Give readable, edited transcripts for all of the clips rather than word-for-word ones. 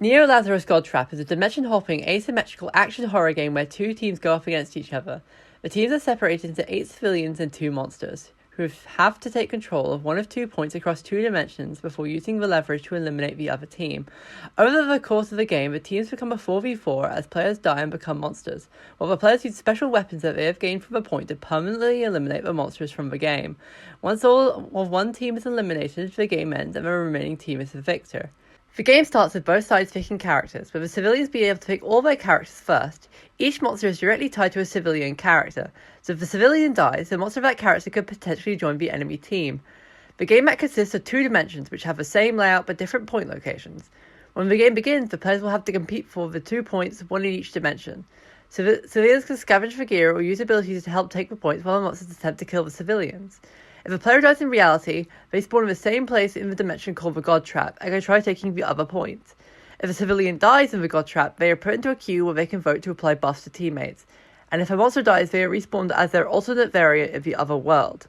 Neolazarus Trap is a dimension-hopping, asymmetrical action horror game where two teams go up against each other. The teams are separated into 8 civilians and 2 monsters, who have to take control of one of 2 points across 2 dimensions before using the leverage to eliminate the other team. Over the course of the game, the teams become a 4v4 as players die and become monsters, while the players use special weapons that they have gained from the point to permanently eliminate the monsters from the game. Once all of one team is eliminated, the game ends and the remaining team is the victor. The game starts with both sides picking characters, with the civilians being able to pick all their characters first. Each monster is directly tied to a civilian character, so if the civilian dies, the monster of that character could potentially join the enemy team. The game map consists of 2 dimensions which have the same layout but different point locations. When the game begins, the players will have to compete for the 2 points, one in each dimension. Civilians can scavenge for gear or use abilities to help take the points while the monsters attempt to kill the civilians. If a player dies in reality, they spawn in the same place in the dimension called the God Trap and can try taking the other point. If a civilian dies in the God Trap, they are put into a queue where they can vote to apply buffs to teammates. And if a monster dies, they are respawned as their alternate variant of the other world.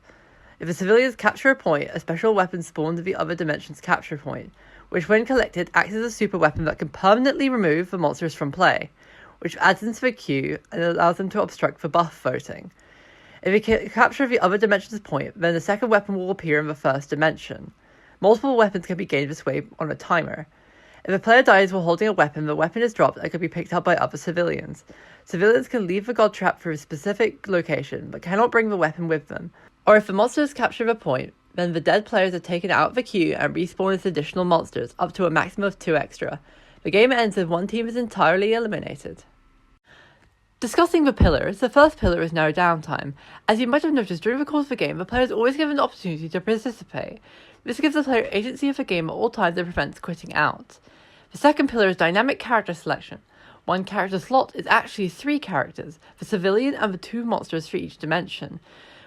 If the civilians capture a point, a special weapon spawns at the other dimension's capture point, which when collected acts as a super weapon that can permanently remove the monsters from play, which adds into the queue and allows them to obstruct the buff voting. If you capture the other dimension's point, then the second weapon will appear in the first dimension. Multiple weapons can be gained this way on a timer. If a player dies while holding a weapon, the weapon is dropped and can be picked up by other civilians. Civilians can leave the God Trap for a specific location, but cannot bring the weapon with them. Or if the monsters capture the point, then the dead players are taken out of the queue and respawn as additional monsters, up to a maximum of 2 extra. The game ends if one team is entirely eliminated. Discussing the pillars, the first pillar is no downtime. As you might have noticed, during the course of the game, the player is always given the opportunity to participate. This gives the player agency of the game at all times and prevents quitting out. The second pillar is dynamic character selection. One character slot is actually 3 characters, the civilian and the 2 monsters for each dimension,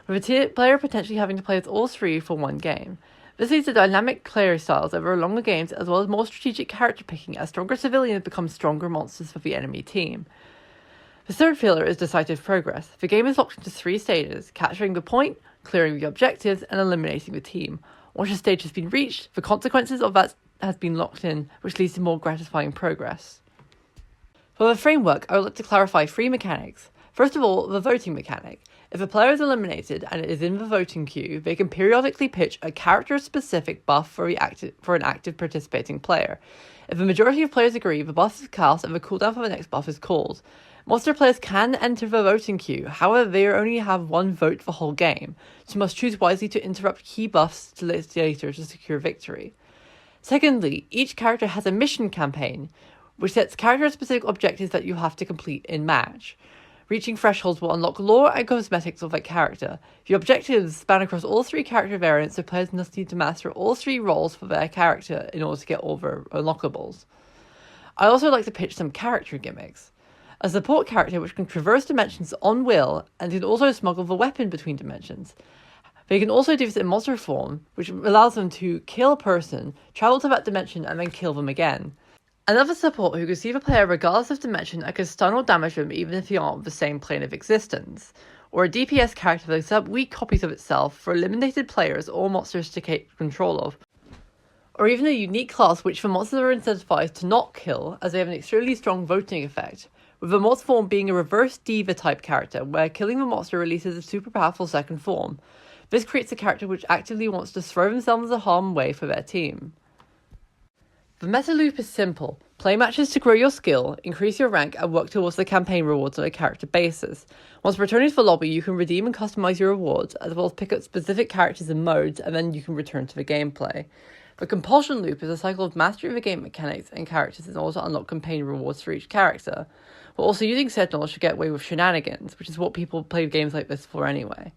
with a player potentially having to play with all 3 for one game. This leads to dynamic player styles over longer games as well as more strategic character picking as stronger civilians become stronger monsters for the enemy team. The third pillar is decisive progress. The game is locked into 3 stages: capturing the point, clearing the objectives, and eliminating the team. Once a stage has been reached, the consequences of that has been locked in, which leads to more gratifying progress. For the framework, I would like to clarify 3 mechanics. First of all, the voting mechanic. If a player is eliminated and is in the voting queue, they can periodically pitch a character-specific buff for an active participating player. If the majority of players agree, the buff is cast and the cooldown for the next buff is called. Monster players can enter the voting queue, however they only have 1 vote for the whole game, so must choose wisely to interrupt key buffs to later to secure victory. Secondly, each character has a mission campaign, which sets character-specific objectives that you have to complete in match. Reaching thresholds will unlock lore and cosmetics of that character. The objectives span across all 3 character variants, so players must need to master all 3 roles for their character in order to get all their unlockables. I also like to pitch some character gimmicks. A support character which can traverse dimensions on will and can also smuggle the weapon between dimensions. They can also do this in monster form, which allows them to kill a person, travel to that dimension, and then kill them again. Another support who can see the player regardless of dimension and can stun or damage them even if they aren't on the same plane of existence. Or a DPS character that sets up weak copies of itself for eliminated players or monsters to take control of. Or even a unique class which the monsters are incentivized to not kill, as they have an extremely strong voting effect, with the monster form being a reverse diva type character, where killing the monster releases a super powerful second form. This creates a character which actively wants to throw themselves a harm way for their team. The meta loop is simple. Play matches to grow your skill, increase your rank, and work towards the campaign rewards on a character basis. Once returning to the lobby, you can redeem and customize your rewards, as well as pick up specific characters and modes, and then you can return to the gameplay. The compulsion loop is a cycle of mastering the game mechanics and characters in order to unlock campaign rewards for each character, but also using said knowledge to get away with shenanigans, which is what people play games like this for anyway.